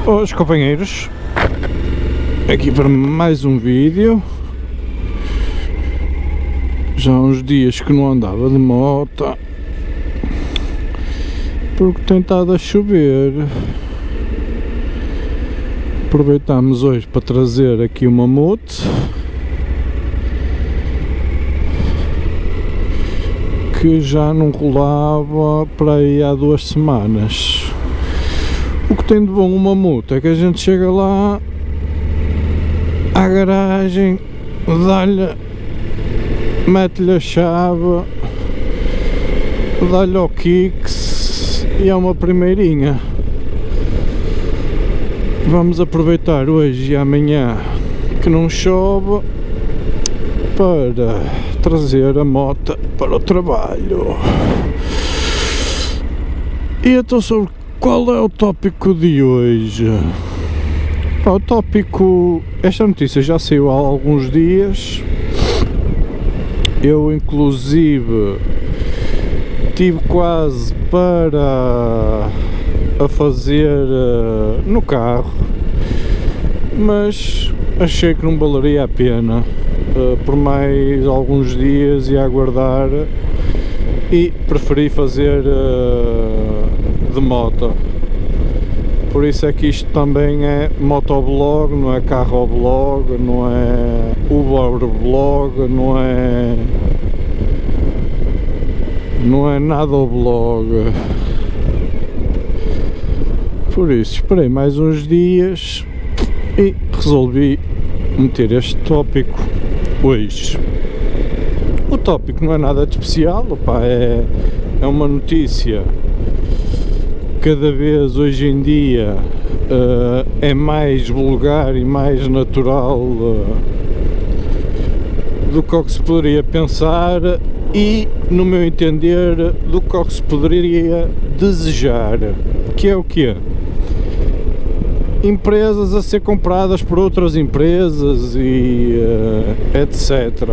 Boas companheiros, aqui para mais um vídeo. Já há uns dias que não andava de moto porque tem estado a chover. Aproveitamos hoje para trazer aqui uma moto que já não rolava para aí há 2 semanas. O que tem de bom uma moto é que a gente chega lá à garagem, dá-lhe, mete-lhe a chave, dá-lhe ao kicks e é uma primeirinha. Vamos aproveitar hoje e amanhã que não chove para trazer a moto para o trabalho. E então, sobre qual é o tópico de hoje? O tópico, esta notícia já saiu há alguns dias. Eu inclusive tive quase para a fazer no carro, mas achei que não valeria a pena por mais alguns dias e aguardar, e preferi fazer de moto. Por isso é que isto também é motoblog, não é carroblog, não é Uberblog, não é nada o blog. Por isso esperei mais uns dias e resolvi meter este tópico hoje. O tópico não é nada de especial, opa, é uma notícia. Cada vez hoje em dia é mais vulgar e mais natural do que o que se poderia pensar e, no meu entender, do que o que se poderia desejar. Que é o quê? Empresas a ser compradas por outras empresas e etc.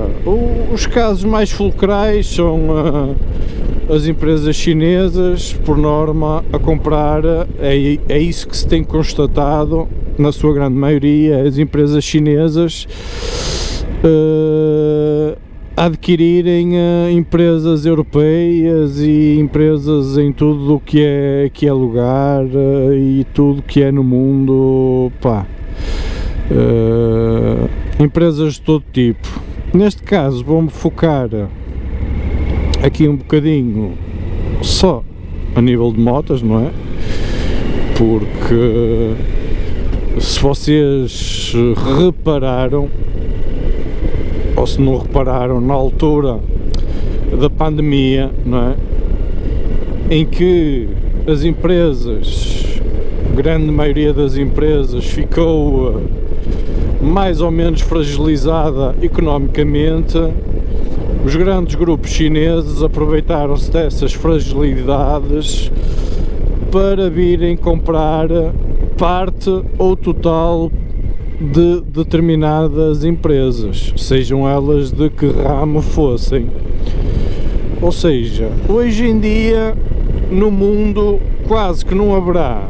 Os casos mais fulcrais são as empresas chinesas, por norma, a comprar, é isso que se tem constatado, na sua grande maioria, as empresas chinesas a adquirirem empresas europeias e empresas em tudo o que é lugar e tudo o que é no mundo, pá. Empresas de todo tipo. Neste caso vou-me focar aqui um bocadinho só a nível de motas, não é? Porque se vocês repararam, ou se não repararam, na altura da pandemia, não é? Em que as empresas, a grande maioria das empresas ficou mais ou menos fragilizada economicamente, os grandes grupos chineses aproveitaram-se dessas fragilidades para virem comprar parte ou total de determinadas empresas, sejam elas de que ramo fossem. Ou seja, hoje em dia no mundo quase que não haverá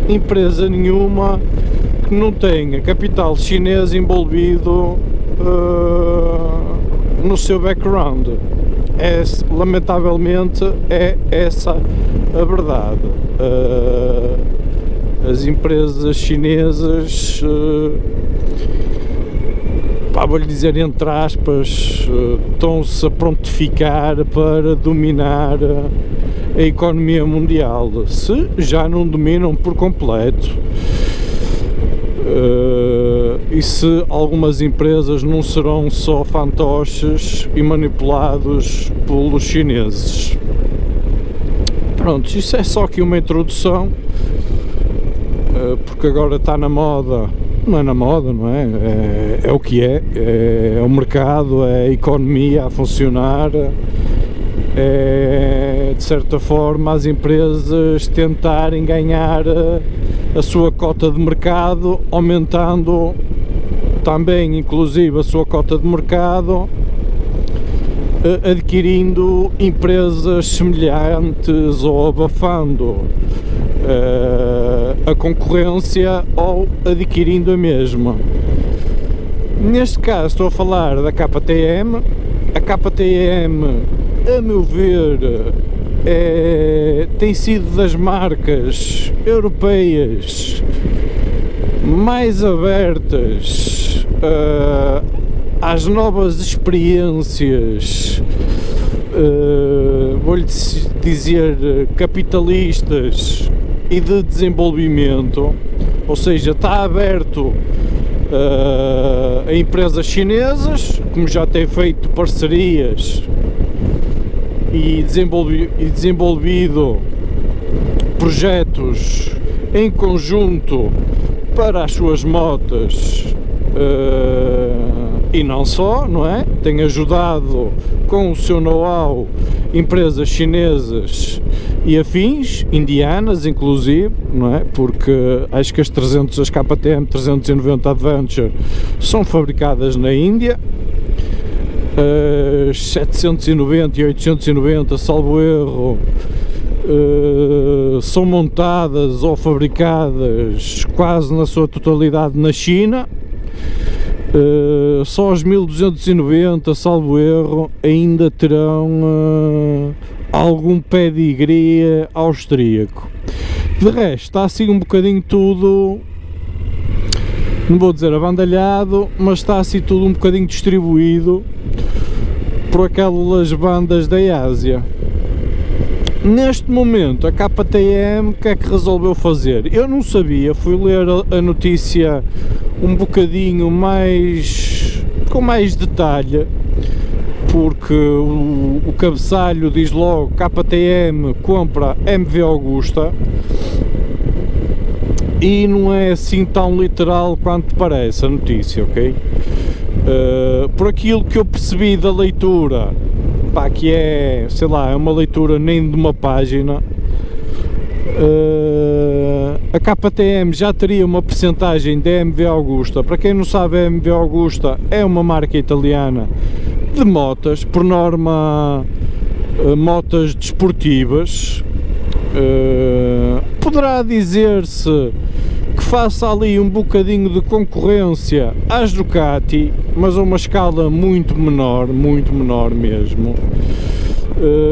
empresa nenhuma que não tenha capital chinês envolvido no seu background. Lamentavelmente é essa a verdade. As empresas chinesas, vou-lhe dizer entre aspas, estão-se a prontificar para dominar a economia mundial, se já não dominam por completo. E se algumas empresas não serão só fantoches e manipulados pelos chineses. Pronto, isso é só aqui uma introdução, porque agora está na moda, não é na moda, não é? É o que é o mercado, é a economia a funcionar, é de certa forma as empresas tentarem ganhar a sua cota de mercado, aumentando também inclusive a sua cota de mercado adquirindo empresas semelhantes ou abafando a concorrência ou adquirindo a mesma. Neste caso estou a falar da KTM. A KTM, a meu ver, tem sido das marcas europeias mais abertas às novas experiências, vou-lhe dizer, capitalistas e de desenvolvimento, ou seja, está aberto a empresas chinesas, como já tem feito parcerias e desenvolvido projetos em conjunto para as suas motas, e não só, não é? Tem ajudado com o seu know-how empresas chinesas e afins, indianas inclusive, não é? Porque acho que as KTM 390 Adventure são fabricadas na Índia, as 790 e 890, salvo erro, são montadas ou fabricadas quase na sua totalidade na China. Só as 1290, salvo erro, ainda terão algum pedigree austríaco. De resto, está assim um bocadinho tudo, não vou dizer abandalhado, mas está assim tudo um bocadinho distribuído por aquelas bandas da Ásia. Neste momento, a KTM, o que é que resolveu fazer? Eu não sabia, fui ler a notícia um bocadinho com mais detalhe, porque o cabeçalho diz logo: KTM compra MV Agusta, e não é assim tão literal quanto parece a notícia, ok? Por aquilo que eu percebi da leitura, pá, que é, sei lá, é uma leitura nem de uma página, a KTM já teria uma percentagem da MV Agusta. Para quem não sabe, a MV Agusta é uma marca italiana de motas, por norma motas desportivas. Poderá dizer-se que faça ali um bocadinho de concorrência às Ducati, mas a uma escala muito menor mesmo.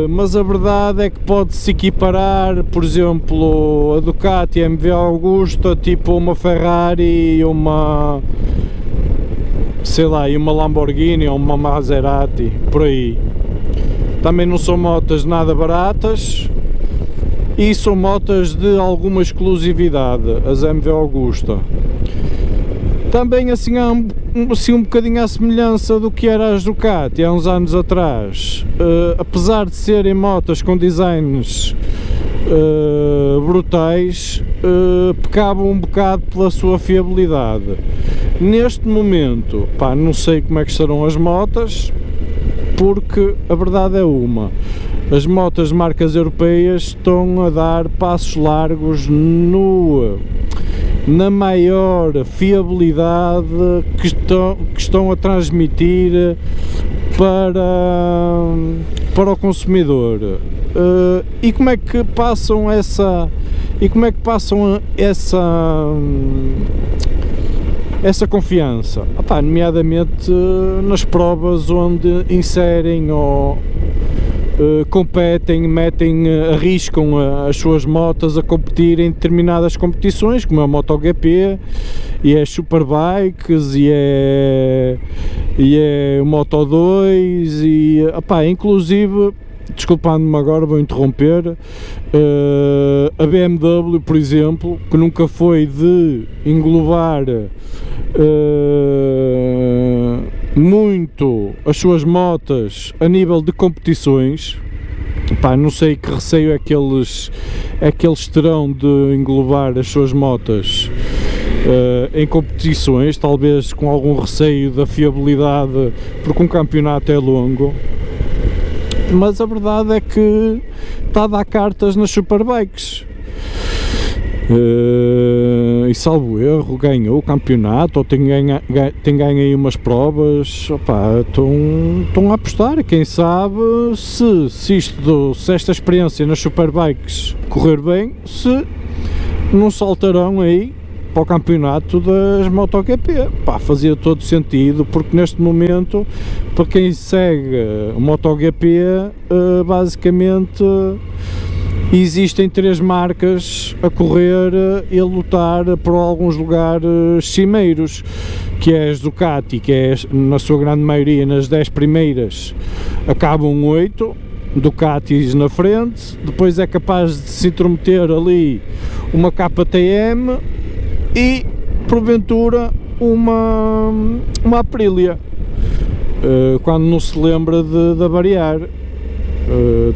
Mas a verdade é que pode-se equiparar, por exemplo, a Ducati MV Agusta, tipo uma Ferrari, uma, sei lá, e uma Lamborghini ou uma Maserati, por aí. Também não são motas nada baratas e são motas de alguma exclusividade, as MV Agusta. Também assim há um bocadinho à semelhança do que era as Ducati há uns anos atrás, apesar de serem motas com designs brutais, pecavam um bocado pela sua fiabilidade. Neste momento, pá, não sei como é que estarão as motas, porque a verdade é uma: as motas de marcas europeias estão a dar passos largos na maior fiabilidade que estão a transmitir para o consumidor. E como é que passam essa confiança? Nomeadamente nas provas onde inserem ou competem, arriscam as suas motas a competir em determinadas competições, como a MotoGP, e é Superbikes, e é Moto2, e inclusive, desculpando-me agora, vou interromper, a BMW, por exemplo, que nunca foi de englobar muito as suas motas a nível de competições. Não sei que receio é que eles terão de englobar as suas motas em competições, talvez com algum receio da fiabilidade, porque um campeonato é longo. Mas a verdade é que está a dar cartas nas Superbikes. e salvo erro ganhou o campeonato ou tem ganho aí umas provas. Opá, estão a apostar, quem sabe se esta experiência nas Superbikes correr bem, se não saltarão aí para o campeonato das MotoGP. Pá, fazia todo sentido, porque neste momento, para quem segue o MotoGP, basicamente existem 3 marcas a correr e a lutar por alguns lugares cimeiros, que é as Ducati, que é na sua grande maioria nas 10 primeiras acabam 8 Ducatis na frente, depois é capaz de se intrometer ali uma KTM e porventura uma Aprilia, quando não se lembra de avariar.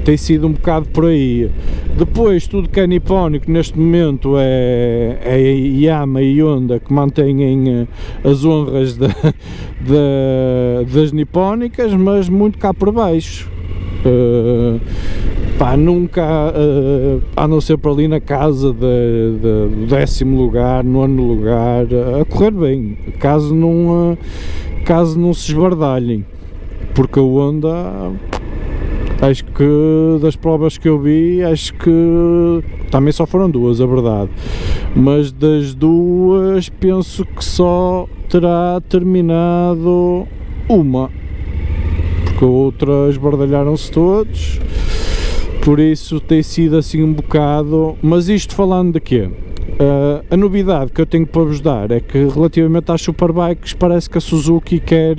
Tem sido um bocado por aí. Depois tudo que é nipónico neste momento é Yamaha e Honda que mantêm as honras das nipónicas, mas muito cá por baixo. Pá, nunca, a não ser para ali na casa do 10º lugar, 9º lugar, a correr bem, caso não se esbardalhem, porque a Honda, acho que das provas que eu vi, acho que também só foram 2, a verdade, mas das 2 penso que só terá terminado uma, porque a outra esbardalharam-se todos. Por isso tem sido assim um bocado, mas isto falando de quê? A novidade que eu tenho para vos dar é que relativamente às Superbikes parece que a Suzuki quer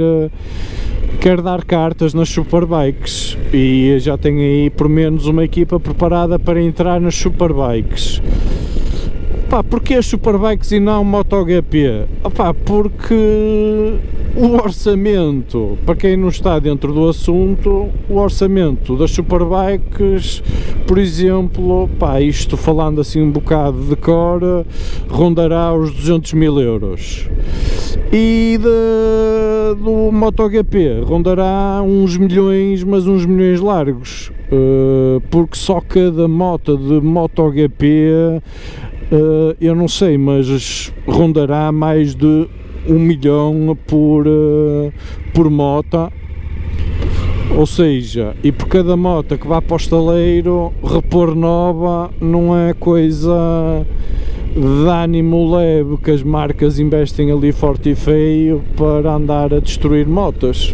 dar cartas nas Superbikes e já tem aí por menos uma equipa preparada para entrar nas Superbikes. Pá, porquê as Superbikes e não MotoGP? Opá, porque o orçamento, para quem não está dentro do assunto, o orçamento das Superbikes, por exemplo, pá, isto falando assim um bocado de cor, rondará os 200.000 euros. E do MotoGP rondará uns milhões, mas uns milhões largos, porque só cada moto de MotoGP, eu não sei, mas rondará mais de 1 milhão por moto, ou seja, e por cada moto que vá para o estaleiro, repor nova não é coisa de ânimo leve, que as marcas investem ali forte e feio para andar a destruir motas.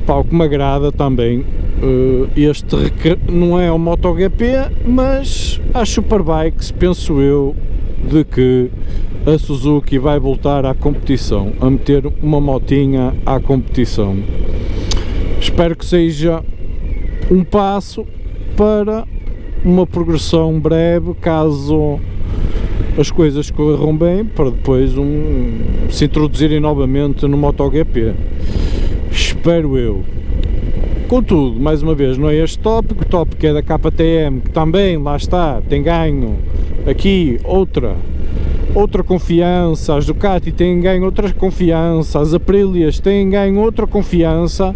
Pá, o que me agrada também, este não é o MotoGP, mas as Superbikes, penso eu, de que a Suzuki vai voltar à competição, a meter uma motinha à competição. Espero que seja um passo para uma progressão breve, caso as coisas corram bem, para depois se introduzirem novamente no MotoGP. Espero eu. Contudo, mais uma vez, não é este tópico, o tópico é da KTM, que também, lá está, tem ganho aqui outra confiança, as Ducati têm ganho outra confiança, as Aprilias têm ganho outra confiança,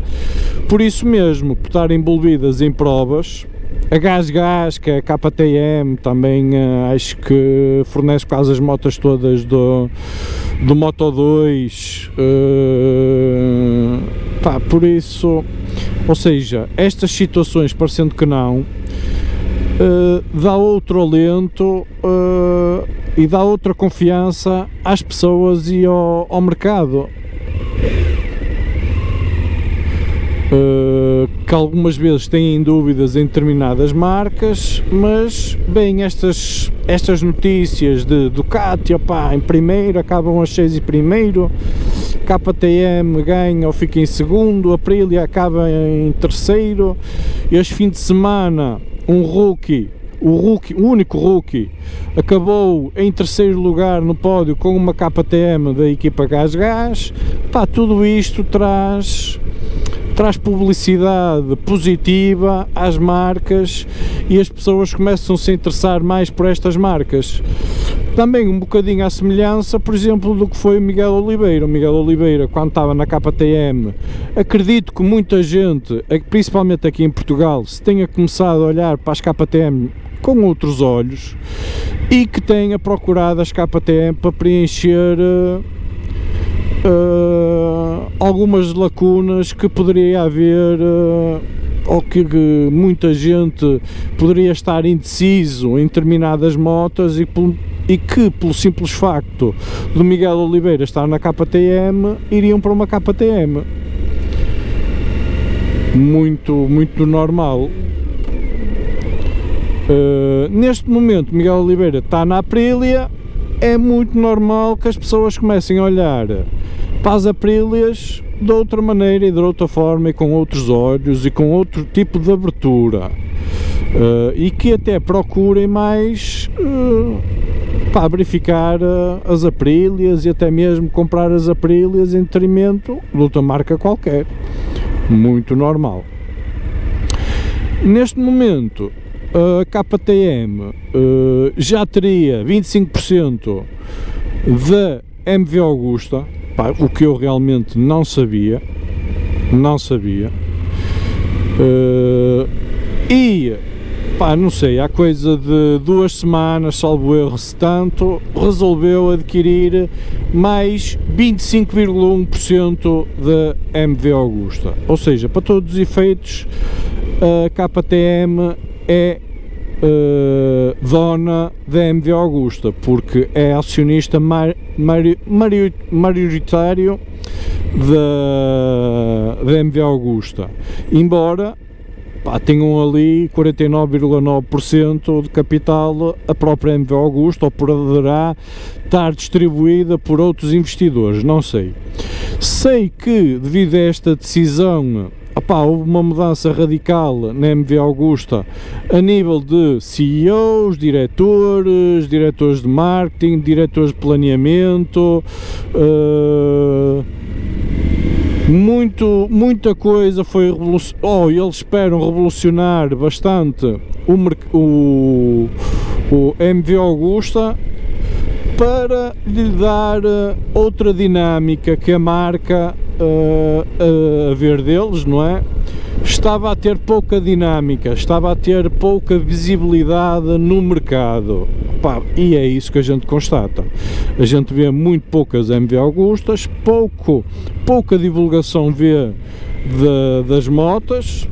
por isso mesmo, por estarem envolvidas em provas. A GasGas, que é a KTM, também acho que fornece quase as motas todas do Moto2, pá, por isso, ou seja, estas situações, parecendo que não, dá outro alento e dá outra confiança às pessoas e ao mercado, que algumas vezes têm dúvidas em determinadas marcas, mas bem, estas notícias de Ducati, opá, em primeiro, acabam as 6 em primeiro, KTM ganha ou fica em segundo, Aprilia acaba em terceiro, este fim de semana o único rookie acabou em terceiro lugar no pódio com uma KTM da equipa GasGas. Pá, tudo isto traz traz publicidade positiva às marcas e as pessoas começam a se interessar mais por estas marcas. Também um bocadinho à semelhança, por exemplo, do que foi o Miguel Oliveira. O Miguel Oliveira, quando estava na KTM, acredito que muita gente, principalmente aqui em Portugal, se tenha começado a olhar para as KTM com outros olhos e que tenha procurado as KTM para preencher algumas lacunas que poderia haver ou que muita gente poderia estar indeciso em determinadas motas e que pelo simples facto do Miguel Oliveira estar na KTM iriam para uma KTM. Muito normal. Neste momento Miguel Oliveira está na Aprilia, é muito normal que as pessoas comecem a olhar para as Aprilias de outra maneira e de outra forma e com outros olhos e com outro tipo de abertura, e que até procurem mais para verificar as Aprilias e até mesmo comprar as Aprilias em detrimento de outra marca qualquer. Muito normal. Neste momento a KTM já teria 25% da MV Agusta, pá, o que eu realmente não sabia, e pá, não sei, há coisa de 2 semanas, salvo erro, se tanto, resolveu adquirir mais 25,1% da MV Agusta, ou seja, para todos os efeitos a KTM é dona da MV Agusta, porque é acionista maioritário da MV Agusta, embora pá, tenham ali 49,9% de capital a própria MV Agusta, ou poderá estar distribuída por outros investidores, não sei. Sei que devido a esta decisão, opá, houve uma mudança radical na MV Agusta a nível de CEOs, diretores de marketing, diretores de planeamento, muita coisa foi eles esperam revolucionar bastante o MV Agusta para lhe dar outra dinâmica que a marca a ver deles, não é? Estava a ter pouca dinâmica, estava a ter pouca visibilidade no mercado. Pá, e é isso que a gente constata. A gente vê muito poucas MV Agustas, pouca divulgação vê das motas,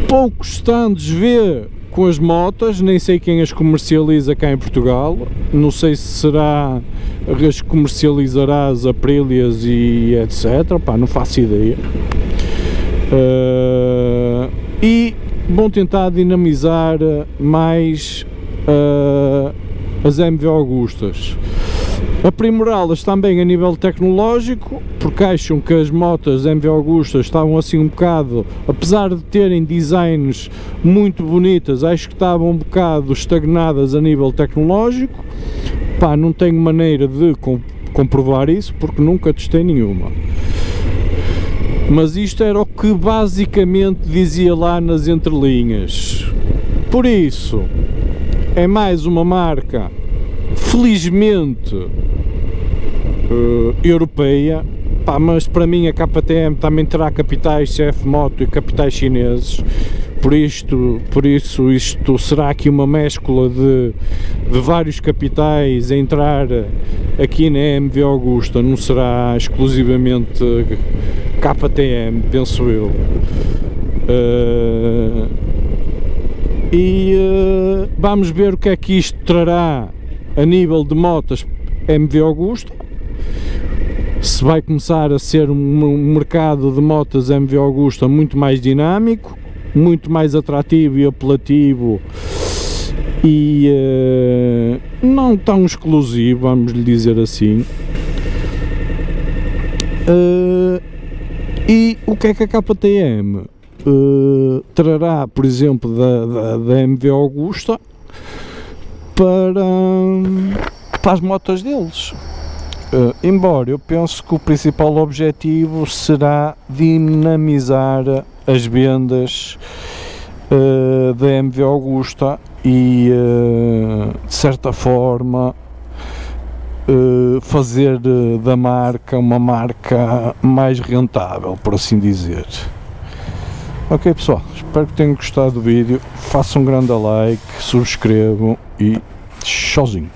poucos stands vê com as motas, nem sei quem as comercializa cá em Portugal, não sei se será as comercializará as Aprilias e etc, pá, não faço ideia. E vão tentar dinamizar mais as MV Agustas, aprimorá-las também a nível tecnológico, porque acham que as motas MV Agustas estavam assim um bocado, apesar de terem designs muito bonitas, acho que estavam um bocado estagnadas a nível tecnológico. Pá, não tenho maneira de comprovar isso porque nunca testei nenhuma, mas isto era o que basicamente dizia lá nas entrelinhas. Por isso é mais uma marca felizmente europeia, pá, mas para mim a KTM também terá capitais CF Moto e capitais chineses, por isso isto será aqui uma mescla de vários capitais a entrar aqui na MV Agusta, não será exclusivamente KTM, penso eu. Vamos ver o que é que isto trará a nível de motas MV Agusta, se vai começar a ser um mercado de motas MV Agusta muito mais dinâmico, muito mais atrativo e apelativo e não tão exclusivo, vamos lhe dizer assim. E o que é que a KTM trará, por exemplo, da MV Agusta para as motas deles? embora eu penso que o principal objetivo será dinamizar as vendas da MV Agusta e de certa forma fazer da marca uma marca mais rentável, por assim dizer. Ok pessoal, espero que tenham gostado do vídeo, façam um grande like, subscrevam e tchauzinho.